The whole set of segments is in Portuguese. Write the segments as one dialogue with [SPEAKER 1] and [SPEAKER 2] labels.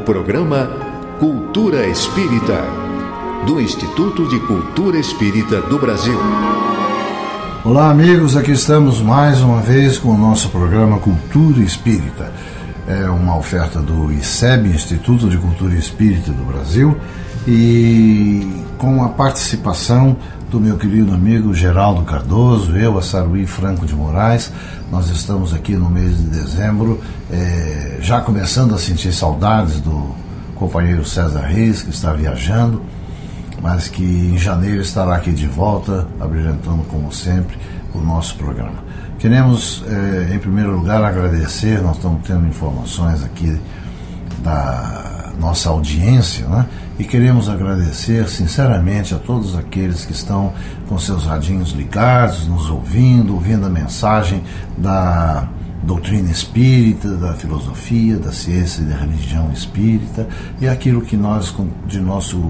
[SPEAKER 1] programa Cultura Espírita, do Instituto de Cultura Espírita do Brasil.
[SPEAKER 2] Olá, amigos, aqui estamos mais uma vez com o nosso programa Cultura Espírita. É uma oferta do ICEB, Instituto de Cultura Espírita do Brasil, e com a participação do meu querido amigo Geraldo Cardoso, eu, a Saruí Franco de Moraes. Nós estamos aqui no mês de dezembro, já começando a sentir saudades do companheiro César Reis, que está viajando, mas que em janeiro estará aqui de volta, abrilhantando como sempre o nosso programa. Queremos, em primeiro lugar, agradecer. Nós estamos tendo informações aqui da nossa audiência, né? E queremos agradecer sinceramente a todos aqueles que estão com seus radinhos ligados, nos ouvindo a mensagem da doutrina espírita, da filosofia, da ciência e da religião espírita, e aquilo que nós, de nosso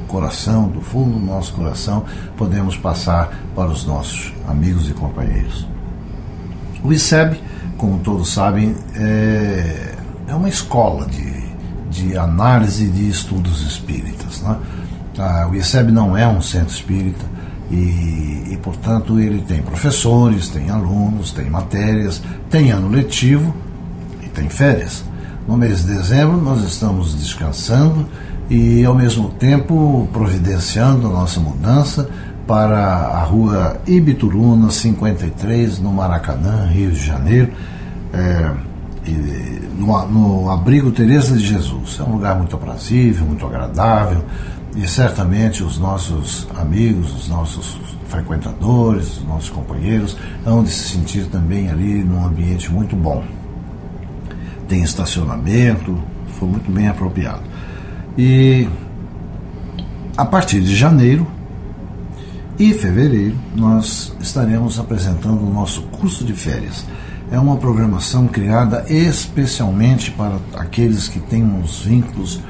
[SPEAKER 2] coração, do fundo do nosso coração, podemos passar para os nossos amigos e companheiros. O ICEB, como todos sabem, é uma escola de análise de estudos espíritas, né? O ICEB não é um centro espírita e, portanto, ele tem professores, tem alunos, tem matérias, tem ano letivo e tem férias. No mês de dezembro nós estamos descansando e, ao mesmo tempo, providenciando a nossa mudança para a rua Ibituruna 53, no Maracanã, Rio de Janeiro, no abrigo Teresa de Jesus. É um lugar muito aprazível, muito agradável, e certamente os nossos amigos, os nossos frequentadores, os nossos companheiros vão se sentir também ali num ambiente muito bom. Tem estacionamento, foi muito bem apropriado. E a partir de janeiro e fevereiro nós estaremos apresentando o nosso curso de férias. É uma programação criada especialmente para aqueles que têm uns vínculos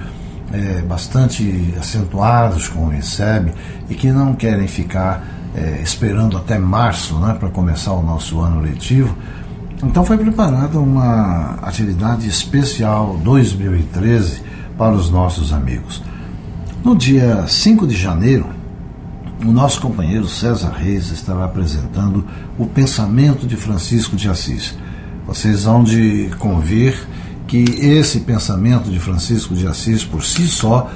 [SPEAKER 2] bastante acentuados com o ICEB e que não querem ficar esperando até março, né, para começar o nosso ano letivo. Então foi preparada uma atividade especial 2013 para os nossos amigos. No dia 5 de janeiro, o nosso companheiro César Reis estará apresentando o pensamento de Francisco de Assis. Vocês vão de convir que esse pensamento de Francisco de Assis, por si só,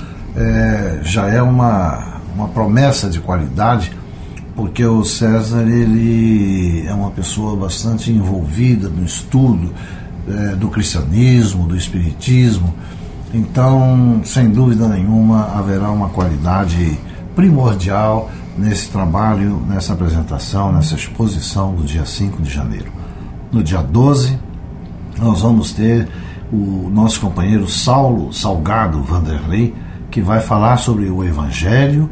[SPEAKER 2] já é uma promessa de qualidade, porque o César, ele é uma pessoa bastante envolvida no estudo do cristianismo, do espiritismo. Então, sem dúvida nenhuma, haverá uma qualidade primordial nesse trabalho, nessa apresentação, nessa exposição do dia 5 de janeiro. No dia 12, nós vamos ter o nosso companheiro Saulo Salgado Vanderlei, que vai falar sobre o Evangelho,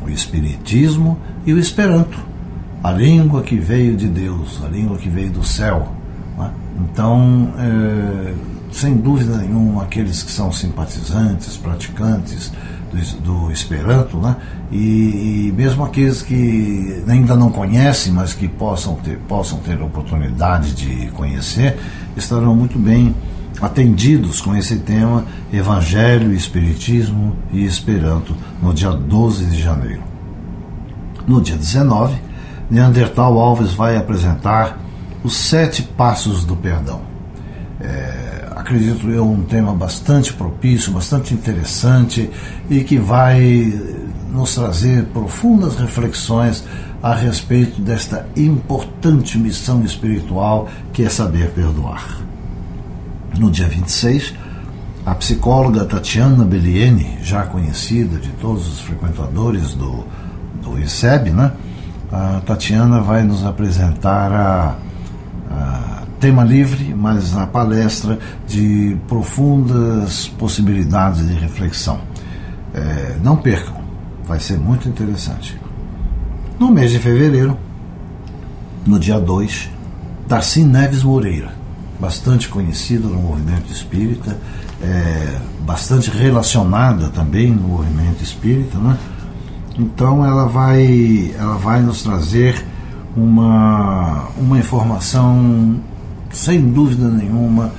[SPEAKER 2] o Espiritismo e o Esperanto, a língua que veio de Deus, a língua que veio do céu, né? Então, sem dúvida nenhuma, aqueles que são simpatizantes, praticantes do Esperanto, né? E mesmo aqueles que ainda não conhecem, mas que possam ter a oportunidade de conhecer, estarão muito bem atendidos com esse tema Evangelho, Espiritismo e Esperanto no dia 12 de janeiro. No dia 19, Neandertal Alves vai apresentar os 7 passos do perdão. Acredito eu, um tema bastante propício, bastante interessante e que vai nos trazer profundas reflexões a respeito desta importante missão espiritual que é saber perdoar. No dia 26, a psicóloga Tatiana Bellieni, já conhecida de todos os frequentadores do ICEB, né? A Tatiana vai nos apresentar tema livre, mas a palestra de profundas possibilidades de reflexão. Não percam, vai ser muito interessante. No mês de fevereiro, no dia 2, Darcy Neves Moreira, bastante conhecida no movimento espírita, bastante relacionada também no movimento espírita, né? Então ela vai nos trazer uma informação, sem dúvida nenhuma,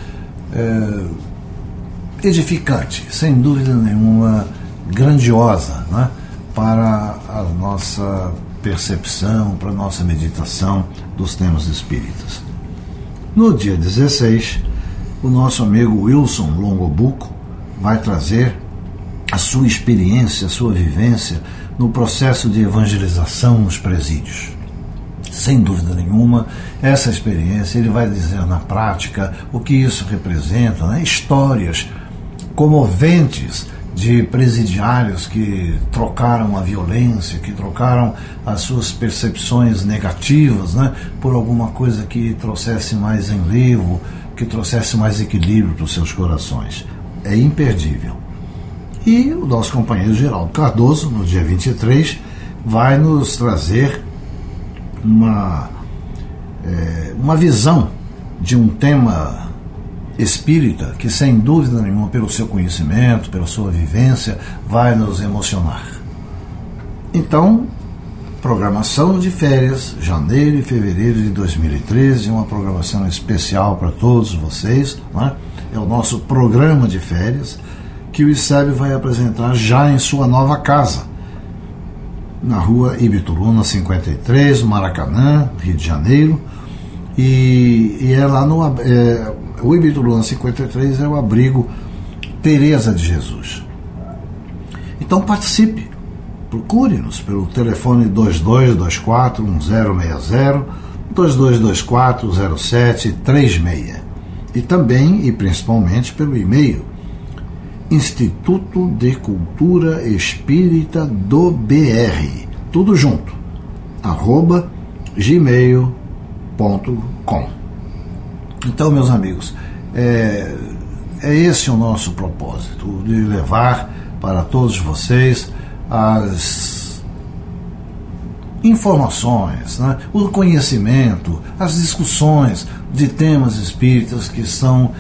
[SPEAKER 2] edificante, sem dúvida nenhuma, grandiosa, né? Para a nossa percepção, para a nossa meditação dos temas espíritas. No dia 16, o nosso amigo Wilson Longobuco vai trazer a sua experiência, a sua vivência no processo de evangelização nos presídios. Sem dúvida nenhuma, essa experiência ele vai dizer na prática o que isso representa, né? Histórias comoventes de presidiários que trocaram a violência, que trocaram as suas percepções negativas, né, por alguma coisa que trouxesse mais enlevo, que trouxesse mais equilíbrio para os seus corações. É imperdível. E o nosso companheiro Geraldo Cardoso, no dia 23, vai nos trazer uma visão de um tema espírita que, sem dúvida nenhuma, pelo seu conhecimento, pela sua vivência, vai nos emocionar. Então, programação de férias, janeiro e fevereiro de 2013, uma programação especial para todos vocês, né? É o nosso programa de férias que o ICEB vai apresentar já em sua nova casa, na rua Ibituruna 53, Maracanã, Rio de Janeiro, e é lá no... o Ibituruna 53 é o abrigo Teresa de Jesus. Então participe, procure-nos pelo telefone 2224-1060, 2224-0736 e também e principalmente pelo e-mail Instituto de Cultura Espírita do BR, tudo junto, @gmail.com. Então, meus amigos, é esse o nosso propósito, de levar para todos vocês as informações, né, o conhecimento, as discussões de temas espíritas que estão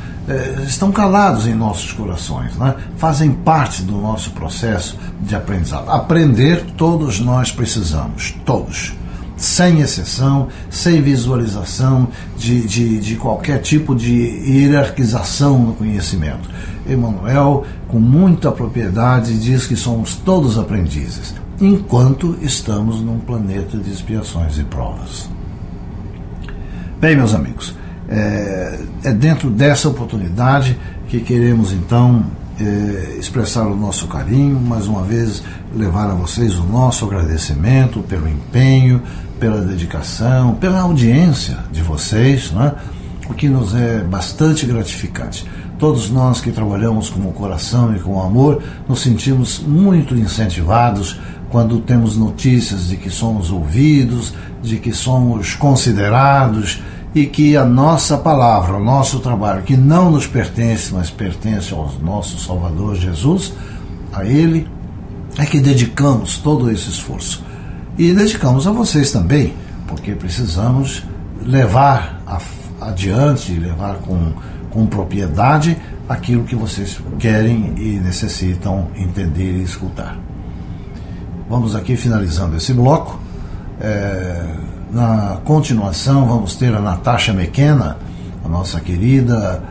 [SPEAKER 2] calados em nossos corações, né, fazem parte do nosso processo de aprendizado. Aprender, todos nós precisamos, todos. Sem exceção, sem visualização de qualquer tipo de hierarquização no conhecimento. Emmanuel, com muita propriedade, diz que somos todos aprendizes, enquanto estamos num planeta de expiações e provas. Bem, meus amigos, é dentro dessa oportunidade que queremos, então, expressar o nosso carinho, mais uma vez levar a vocês o nosso agradecimento pelo empenho, pela dedicação, pela audiência de vocês, né? O que nos é bastante gratificante. Todos nós que trabalhamos com o coração e com o amor nos sentimos muito incentivados quando temos notícias de que somos ouvidos, de que somos considerados e que a nossa palavra, o nosso trabalho, que não nos pertence, mas pertence ao nosso Salvador Jesus, a Ele é que dedicamos todo esse esforço. E dedicamos a vocês também, porque precisamos levar adiante, levar com propriedade aquilo que vocês querem e necessitam entender e escutar. Vamos aqui finalizando esse bloco. Na continuação vamos ter a Natasha McKenna, a nossa querida,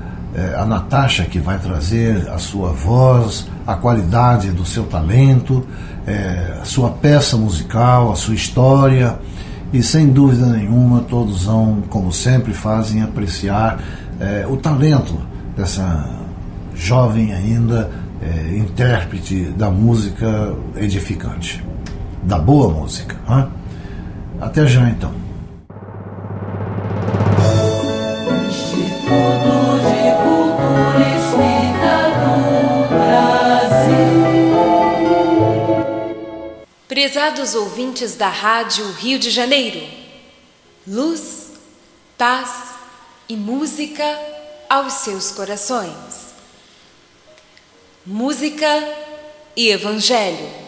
[SPEAKER 2] a Natasha, que vai trazer a sua voz, a qualidade do seu talento, a sua peça musical, a sua história, e sem dúvida nenhuma todos vão, como sempre fazem, apreciar o talento dessa jovem ainda intérprete da música edificante, da boa música, né? Até já, então.
[SPEAKER 3] Instituto de Cultura Espírita do Brasil. Prezados ouvintes da Rádio Rio de Janeiro, luz, paz e música aos seus corações. Música e Evangelho.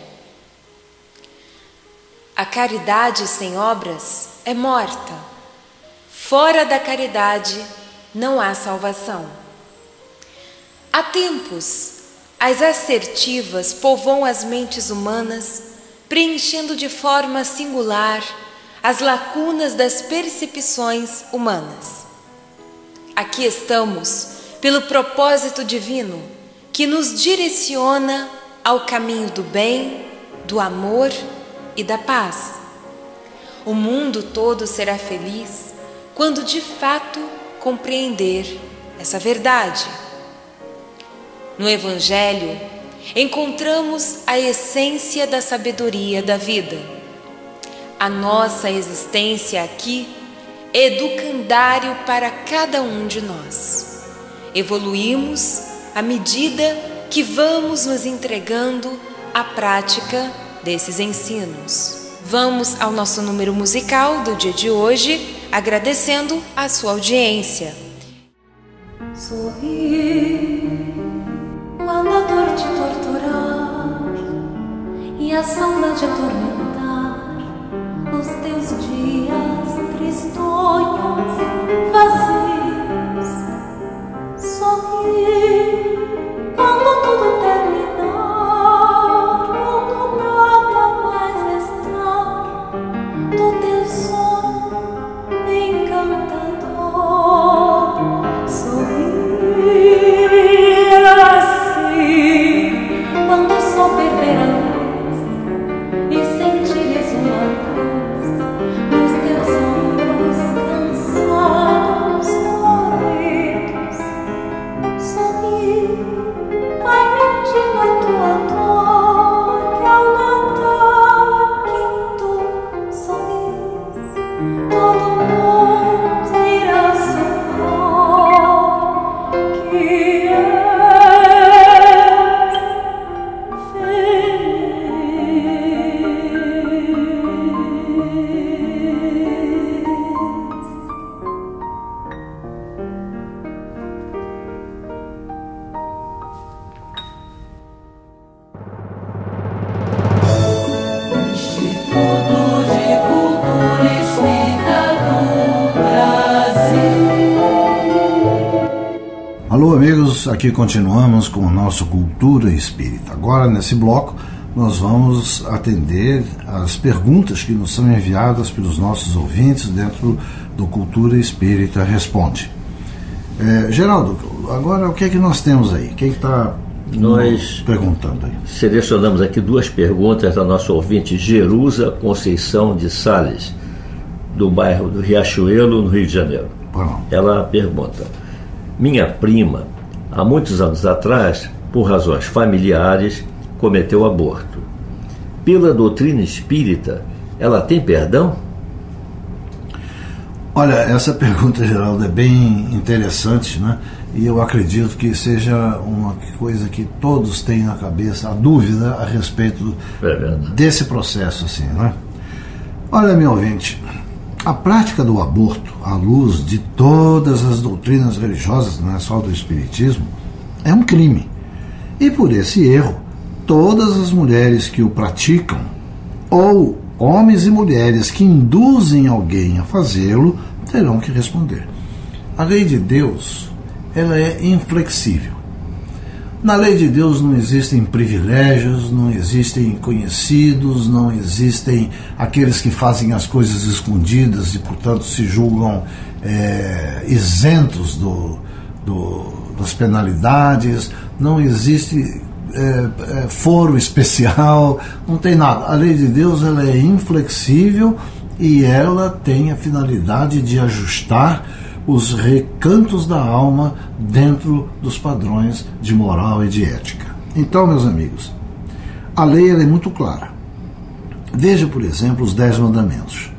[SPEAKER 3] A caridade sem obras é morta. Fora da caridade não há salvação. Há tempos, as assertivas povoam as mentes humanas, preenchendo de forma singular as lacunas das percepções humanas. Aqui estamos, pelo propósito divino, que nos direciona ao caminho do bem, do amor e da paz. O mundo todo será feliz quando de fato compreender essa verdade. No Evangelho, encontramos a essência da sabedoria da vida. A nossa existência aqui é educandário para cada um de nós. Evoluímos à medida que vamos nos entregando à prática desses ensinos. Vamos ao nosso número musical do dia de hoje, agradecendo a sua audiência.
[SPEAKER 4] Sorri quando a dor te torturar e a saudade atormentar os teus dias tristonhos, vazios. Sorri quando tudo terminar, quando nada mais restar do teu sono encantador. Sorrir assim quando o sol perder a luz e sentires uma cruz nos teus ombros cansados, corridos. Sorrir, vai mentindo a tua dor, que ao notar que tu sorris, todo mundo irá sonhar que és feliz. Instituto de Cultura Espírita do Brasil.
[SPEAKER 2] Alô, amigos, aqui continuamos com o nosso Cultura Espírita. Agora, nesse bloco, nós vamos atender as perguntas que nos são enviadas pelos nossos ouvintes dentro do Cultura Espírita Responde. Geraldo, agora o que é que nós temos aí? Quem está
[SPEAKER 5] Nós
[SPEAKER 2] perguntando aí?
[SPEAKER 5] selecionamos aqui duas perguntas da nossa ouvinte Jerusa Conceição de Sales, do bairro do Riachuelo, no Rio de Janeiro.
[SPEAKER 2] Bom,
[SPEAKER 5] Ela pergunta: minha prima, há muitos anos atrás, por razões familiares, cometeu aborto. Pela doutrina espírita, ela tem perdão?
[SPEAKER 2] olha, essa pergunta, Geraldo, é bem interessante, né? E eu acredito que seja uma coisa que todos têm na cabeça, a dúvida a respeito desse processo, assim, né? Olha, meu ouvinte, a prática do aborto, à luz de todas as doutrinas religiosas, não é só do espiritismo, é um crime. E por esse erro, todas as mulheres que o praticam, ou homens e mulheres que induzem alguém a fazê-lo, terão que responder. A lei de Deus, ela é inflexível. Na lei de Deus não existem privilégios, não existem conhecidos, não existem aqueles que fazem as coisas escondidas e, portanto, se julgam isentos das penalidades, não existe foro especial, não tem nada. A lei de Deus, ela é inflexível e ela tem a finalidade de ajustar os recantos da alma dentro dos padrões de moral e de ética. Então, meus amigos, a lei ela é muito clara. Veja, por exemplo, os 10 mandamentos.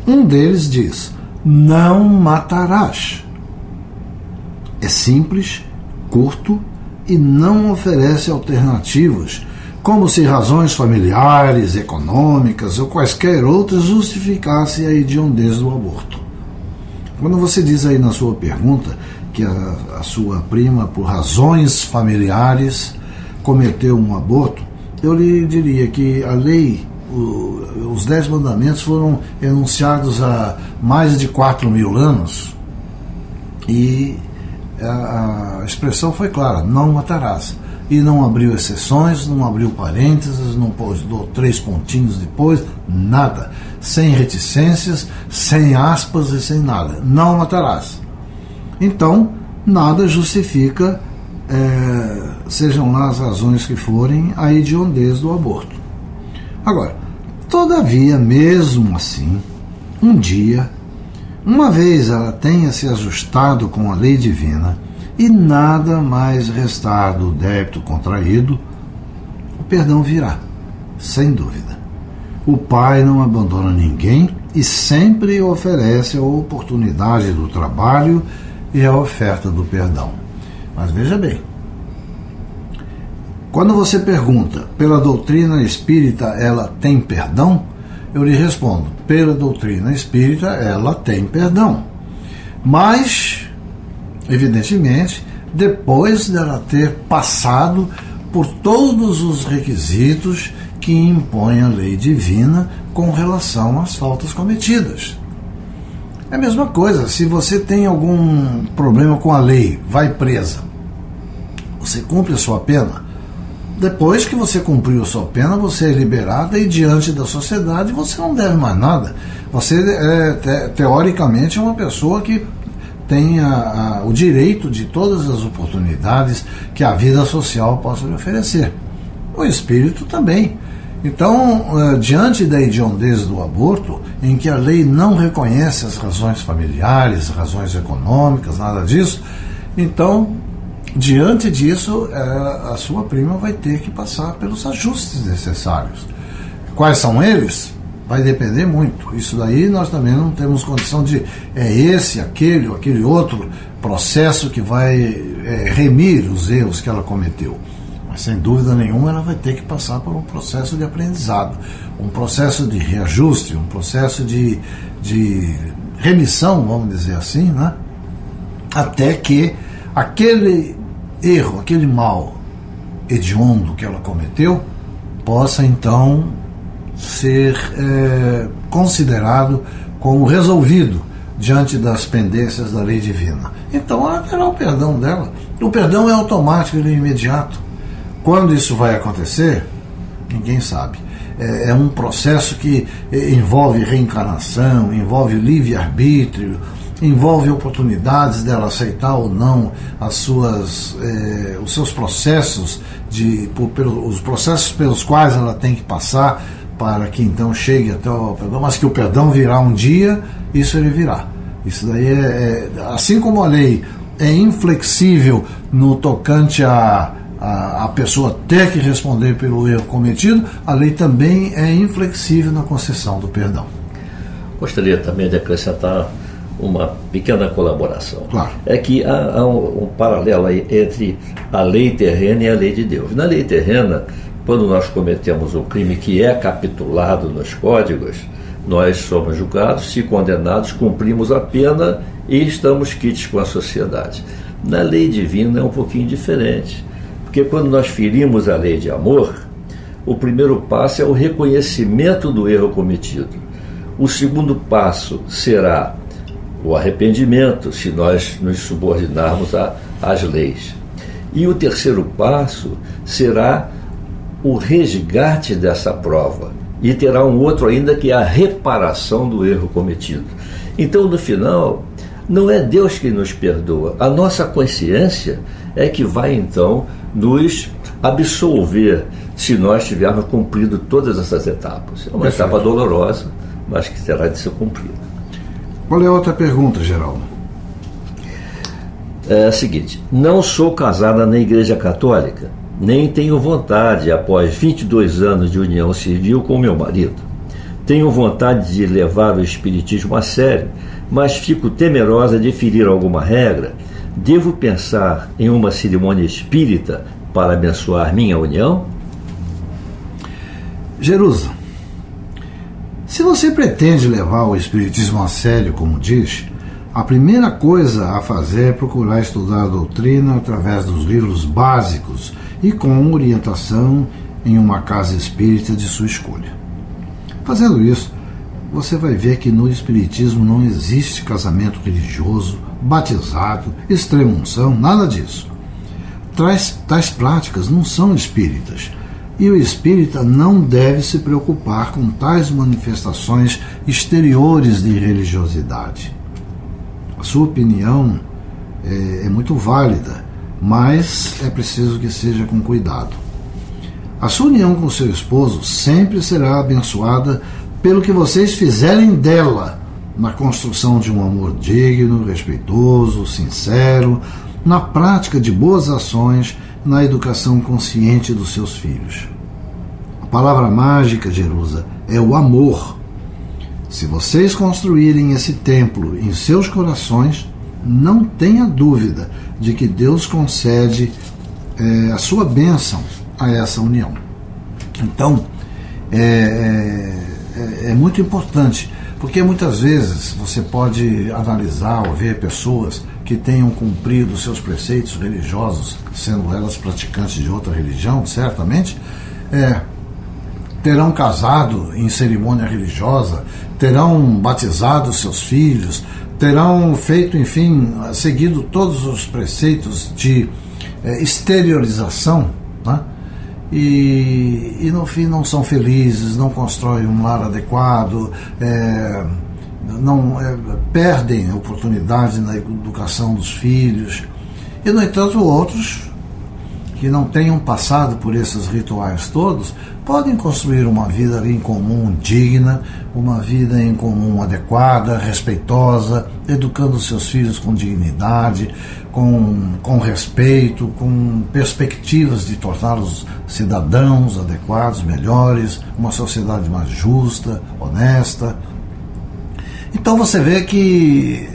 [SPEAKER 2] Um deles diz: não matarás. É simples, curto e não oferece alternativas, como se razões familiares, econômicas ou quaisquer outras justificassem a hediondez do aborto. Quando você diz aí na sua pergunta que a sua prima, por razões familiares, cometeu um aborto, eu lhe diria que a lei, os 10 mandamentos foram enunciados há mais de 4.000 anos e a expressão foi clara: não matarás. E não abriu exceções, não abriu parênteses, não pôs 3 pontinhos depois, nada. Sem reticências, sem aspas e sem nada. Não matarás. Então, nada justifica sejam lá as razões que forem, a hediondez do aborto. Agora, todavia, mesmo assim, um dia, uma vez ela tenha se ajustado com a lei divina e nada mais restar do débito contraído, o perdão virá, sem dúvida. O Pai não abandona ninguém e sempre oferece a oportunidade do trabalho e a oferta do perdão. Mas veja bem, quando você pergunta, pela doutrina espírita ela tem perdão? Eu lhe respondo, pela doutrina espírita ela tem perdão. Mas, evidentemente, depois dela ter passado por todos os requisitos que impõe a lei divina com relação às faltas cometidas. É a mesma coisa, se você tem algum problema com a lei, vai presa, você cumpre a sua pena. Depois que você cumpriu a sua pena, você é liberada e diante da sociedade você não deve mais nada. Você teoricamente é uma pessoa que tem o direito de todas as oportunidades que a vida social possa lhe oferecer. O espírito também. Então, diante da hediondez do aborto, em que a lei não reconhece as razões familiares, razões econômicas, nada disso, então, diante disso, a sua prima vai ter que passar pelos ajustes necessários. Quais são eles? Vai depender muito. Isso daí nós também não temos condição de esse, aquele outro processo que vai remir os erros que ela cometeu. Mas sem dúvida nenhuma ela vai ter que passar por um processo de aprendizado, um processo de reajuste, um processo de remissão, vamos dizer assim, né? Até que aquele erro, aquele mal hediondo que ela cometeu possa então ser considerado como resolvido diante das pendências da lei divina. Então ela terá o perdão dela. O perdão é automático, ele é imediato. Quando isso vai acontecer, ninguém sabe. É um processo que envolve reencarnação, envolve livre-arbítrio, envolve oportunidades dela aceitar ou não os seus processos, os processos pelos quais ela tem que passar para que então chegue até o perdão, mas que o perdão virá um dia, isso ele virá. Isso daí assim como a lei é inflexível no tocante a pessoa ter que responder pelo erro cometido, a lei também é inflexível na concessão do perdão.
[SPEAKER 5] Gostaria também de acrescentar uma pequena colaboração.
[SPEAKER 2] Claro.
[SPEAKER 5] É que há um paralelo aí entre a lei terrena e a lei de Deus. Na lei terrena, quando nós cometemos um crime que é capitulado nos códigos, nós somos julgados, se condenados, cumprimos a pena e estamos quites com a sociedade. Na lei divina é um pouquinho diferente, porque quando nós ferimos a lei de amor, o primeiro passo é o reconhecimento do erro cometido. O segundo passo será o arrependimento, se nós nos subordinarmos às leis. E o terceiro passo será o resgate dessa prova. E terá um outro ainda, que é a reparação do erro cometido. Então, no final, não é Deus que nos perdoa. A nossa consciência é que vai, então, nos absolver se nós tivermos cumprido todas essas etapas. É uma etapa dolorosa, mas que terá de ser cumprida.
[SPEAKER 2] Qual é a outra pergunta, Geraldo?
[SPEAKER 5] É a seguinte: não sou casada na Igreja Católica, nem tenho vontade, após 22 anos de união civil com meu marido. Tenho vontade de levar o espiritismo a sério, mas fico temerosa de ferir alguma regra. Devo pensar em uma cerimônia espírita para abençoar minha união?
[SPEAKER 2] Jerusa, se você pretende levar o espiritismo a sério, como diz, a primeira coisa a fazer é procurar estudar a doutrina através dos livros básicos e com orientação em uma casa espírita de sua escolha. Fazendo isso, você vai ver que no espiritismo não existe casamento religioso, batizado, extrema-unção, nada disso. Tais práticas não são espíritas, e o espírita não deve se preocupar com tais manifestações exteriores de religiosidade. A sua opinião é muito válida, mas é preciso que seja com cuidado. A sua união com seu esposo sempre será abençoada pelo que vocês fizerem dela, na construção de um amor digno, respeitoso, sincero, na prática de boas ações, na educação consciente dos seus filhos. A palavra mágica, Jerusa, é o amor. Se vocês construírem esse templo em seus corações, não tenha dúvida de que Deus concede a sua bênção a essa união. Então, é muito importante, porque muitas vezes você pode analisar ou ver pessoas que tenham cumprido seus preceitos religiosos, sendo elas praticantes de outra religião, certamente, terão casado em cerimônia religiosa, terão batizado seus filhos, terão feito, enfim, seguido todos os preceitos de exteriorização, né? E no fim não são felizes, não constroem um lar adequado, perdem a oportunidade na educação dos filhos. E, no entanto, outros que não tenham passado por esses rituais todos podem construir uma vida em comum digna, uma vida em comum adequada, respeitosa, educando seus filhos com dignidade, com respeito, com perspectivas de torná-los cidadãos adequados, melhores, uma sociedade mais justa, honesta. Então você vê que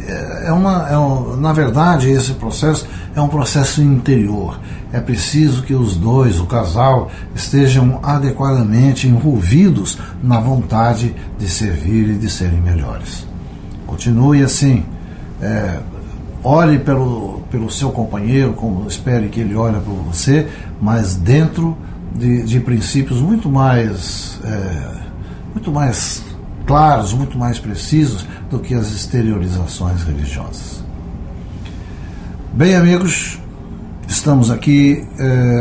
[SPEAKER 2] na verdade esse processo é um processo interior. É preciso que os dois, o casal, estejam adequadamente envolvidos na vontade de servir e de serem melhores. Continue assim, olhe pelo seu companheiro, como espere que ele olhe por você, mas dentro de princípios muito mais claros, muito mais precisos do que as exteriorizações religiosas. Bem, amigos, estamos aqui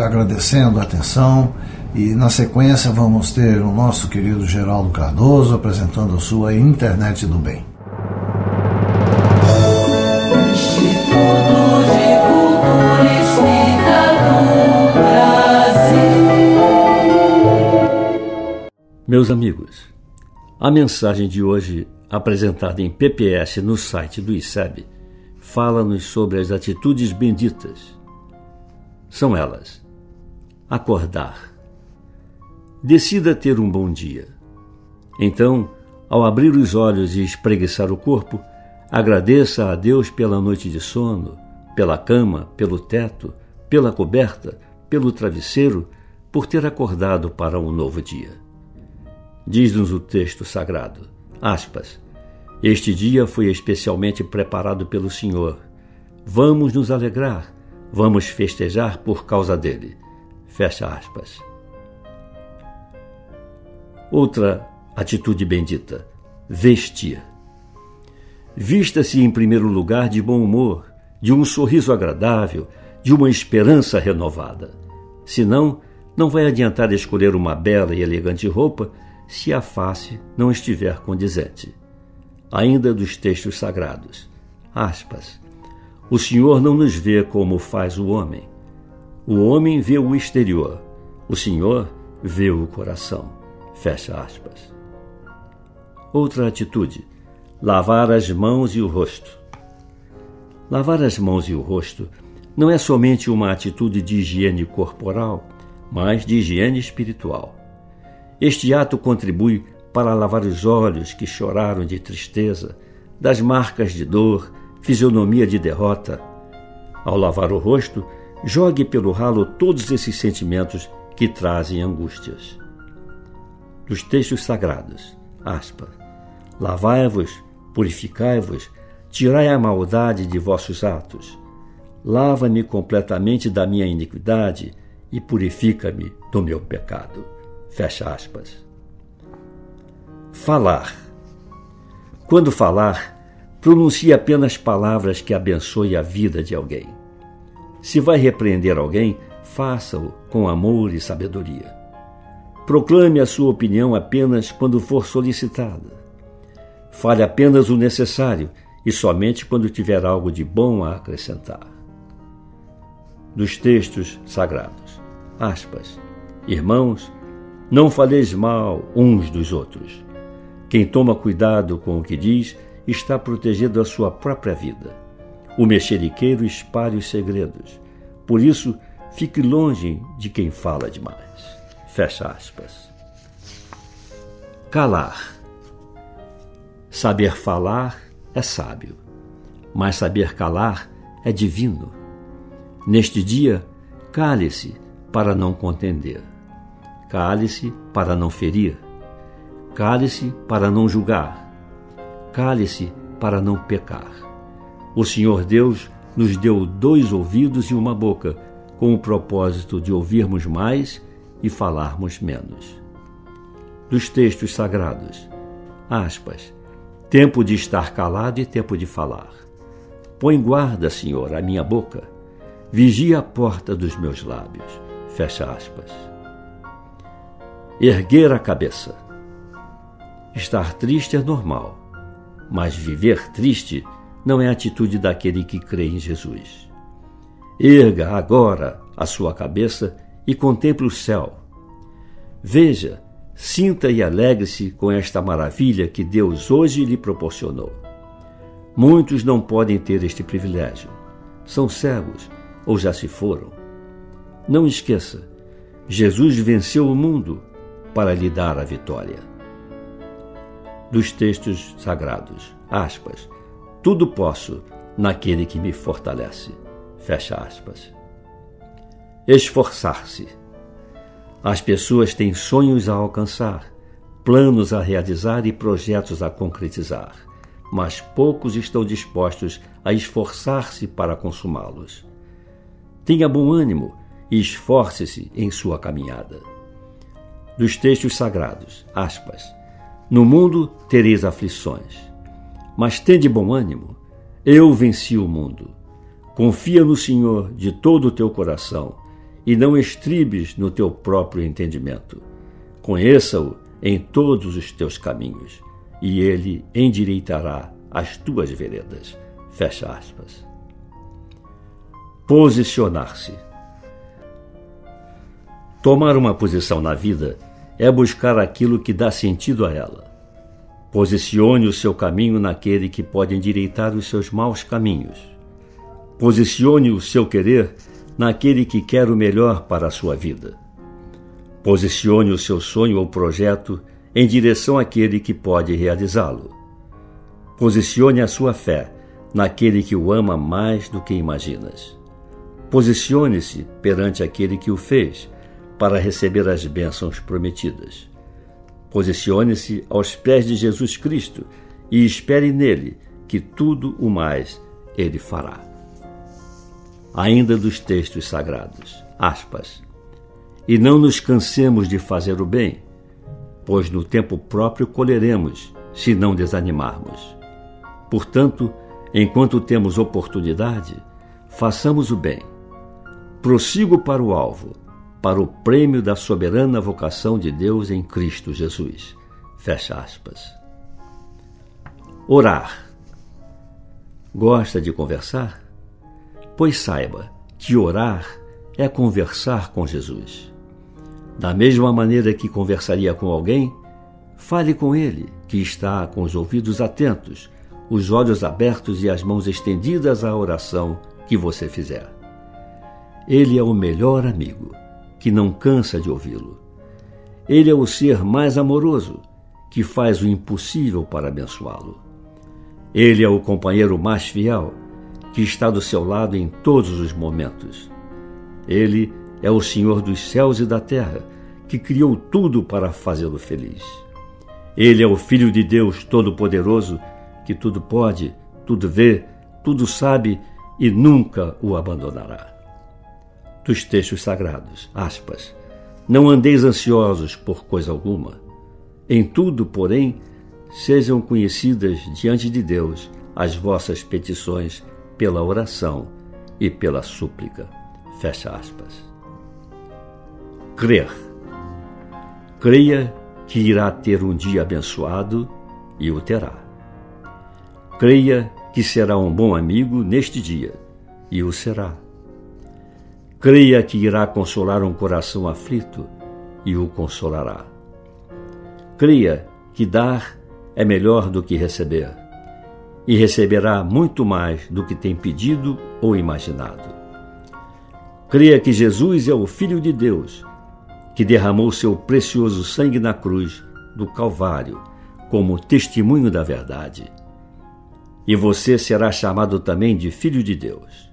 [SPEAKER 2] agradecendo a atenção e, na sequência, vamos ter o nosso querido Geraldo Cardoso apresentando a sua Internet do Bem.
[SPEAKER 4] Instituto de Cultura Espírita do Brasil.
[SPEAKER 5] Meus amigos, a mensagem de hoje, apresentada em PPS no site do ICEB, fala-nos sobre as atitudes benditas. São elas: acordar. Decida ter um bom dia. Então, ao abrir os olhos e espreguiçar o corpo, agradeça a Deus pela noite de sono, pela cama, pelo teto, pela coberta, pelo travesseiro, por ter acordado para um novo dia. Diz-nos o texto sagrado, aspas, este dia foi especialmente preparado pelo Senhor. Vamos nos alegrar, vamos festejar por causa dele. Fecha aspas. Outra atitude bendita, vestir. Vista-se em primeiro lugar de bom humor, de um sorriso agradável, de uma esperança renovada. Senão, não vai adiantar escolher uma bela e elegante roupa se a face não estiver condizente. Ainda dos textos sagrados, aspas, o Senhor não nos vê como faz o homem. O homem vê o exterior, o Senhor vê o coração. Fecha aspas. Outra atitude, lavar as mãos e o rosto. Lavar as mãos e o rosto não é somente uma atitude de higiene corporal, mas de higiene espiritual. Este ato contribui para lavar os olhos que choraram de tristeza, das marcas de dor, fisionomia de derrota. Ao lavar o rosto, jogue pelo ralo todos esses sentimentos que trazem angústias. Dos textos sagrados, aspas, lavai-vos, purificai-vos, tirai a maldade de vossos atos. Lava-me completamente da minha iniquidade e purifica-me do meu pecado. Fecha aspas. Falar. Quando falar, pronuncie apenas palavras que abençoem a vida de alguém. Se vai repreender alguém, faça-o com amor e sabedoria. Proclame a sua opinião apenas quando for solicitada. Fale apenas o necessário e somente quando tiver algo de bom a acrescentar. dos textos sagrados. Aspas. Irmãos, não faleis mal uns dos outros. Quem toma cuidado com o que diz está protegendo a sua própria vida. O mexeriqueiro espalha os segredos. Por isso, fique longe de quem fala demais. Fecha aspas. Calar. Saber falar é sábio, mas saber calar é divino. Neste dia, cale-se para não contender. Cale-se para não ferir. Cale-se para não julgar. Cale-se para não pecar. O Senhor Deus nos deu 2 ouvidos e uma boca, com o propósito de ouvirmos mais e falarmos menos. Dos textos sagrados. Aspas. Tempo de estar calado e tempo de falar. Põe guarda, Senhor, a minha boca. Vigia a porta dos meus lábios. Fecha aspas. Erguer a cabeça. Estar triste é normal, mas viver triste não é a atitude daquele que crê em Jesus. Erga agora a sua cabeça e contemple o céu. Veja, sinta e alegre-se com esta maravilha que Deus hoje lhe proporcionou. Muitos não podem ter este privilégio. São cegos ou já se foram. Não esqueça, Jesus venceu o mundo para lhe dar a vitória. Dos textos sagrados. Aspas. Tudo posso naquele que me fortalece. Fecha aspas. Esforçar-se. As pessoas têm sonhos a alcançar, planos a realizar e projetos a concretizar, mas poucos estão dispostos a esforçar-se para consumá-los. Tenha bom ânimo e esforce-se em sua caminhada. Dos textos sagrados. Aspas. No mundo tereis aflições, mas tende bom ânimo. Eu venci o mundo. Confia no Senhor de todo o teu coração e não estribes no teu próprio entendimento. Conheça-o em todos os teus caminhos e ele endireitará as tuas veredas. Fecha aspas. Posicionar-se. Tomar uma posição na vida é buscar aquilo que dá sentido a ela. Posicione o seu caminho naquele que pode endireitar os seus maus caminhos. Posicione o seu querer naquele que quer o melhor para a sua vida. Posicione o seu sonho ou projeto em direção àquele que pode realizá-lo. Posicione a sua fé naquele que o ama mais do que imaginas. Posicione-se perante aquele que o fez para receber as bênçãos prometidas. Posicione-se aos pés de Jesus Cristo e espere nele que tudo o mais ele fará. Ainda dos textos sagrados. Aspas. E não nos cansemos de fazer o bem, pois no tempo próprio colheremos, se não desanimarmos. Portanto, enquanto temos oportunidade, façamos o bem. Prossigo para o alvo, para o prêmio da soberana vocação de Deus em Cristo Jesus. Fecha aspas. Orar. Gosta de conversar? Pois saiba que orar é conversar com Jesus. Da mesma maneira que conversaria com alguém, fale com ele, que está com os ouvidos atentos, os olhos abertos e as mãos estendidas à oração que você fizer. Ele é o melhor amigo, que não cansa de ouvi-lo. Ele é o ser mais amoroso, que faz o impossível para abençoá-lo. Ele é o companheiro mais fiel, que está do seu lado em todos os momentos. Ele é o Senhor dos céus e da terra, que criou tudo para fazê-lo feliz. Ele é o Filho de Deus Todo-Poderoso, que tudo pode, tudo vê, tudo sabe e nunca o abandonará. Dos textos sagrados. Aspas. Não andeis ansiosos por coisa alguma. Em tudo, porém, sejam conhecidas diante de Deus as vossas petições pela oração e pela súplica. Fecha aspas. Crer. Creia que irá ter um dia abençoado e o terá. Creia que será um bom amigo neste dia e o será. Creia que irá consolar um coração aflito e o consolará. Creia que dar é melhor do que receber, e receberá muito mais do que tem pedido ou imaginado. Creia que Jesus é o Filho de Deus, que derramou seu precioso sangue na cruz do Calvário como testemunho da verdade. E você será chamado também de Filho de Deus.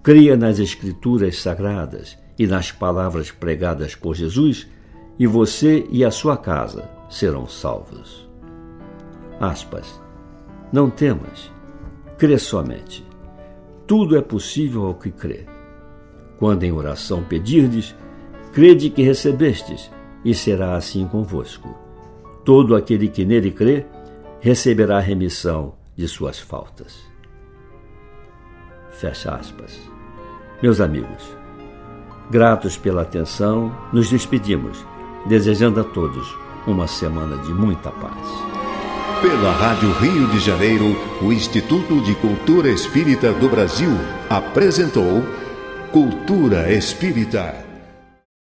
[SPEAKER 5] Creia nas Escrituras Sagradas e nas palavras pregadas por Jesus, e você e a sua casa serão salvos. Aspas. Não temas, crê somente. Tudo é possível ao que crê. Quando em oração pedirdes, crede que recebestes, e será assim convosco. Todo aquele que nele crê, receberá remissão de suas faltas. Fecha aspas. Meus amigos, gratos pela atenção, nos despedimos, desejando a todos uma semana de muita paz.
[SPEAKER 1] Pela Rádio Rio de Janeiro, o Instituto de Cultura Espírita do Brasil apresentou Cultura Espírita.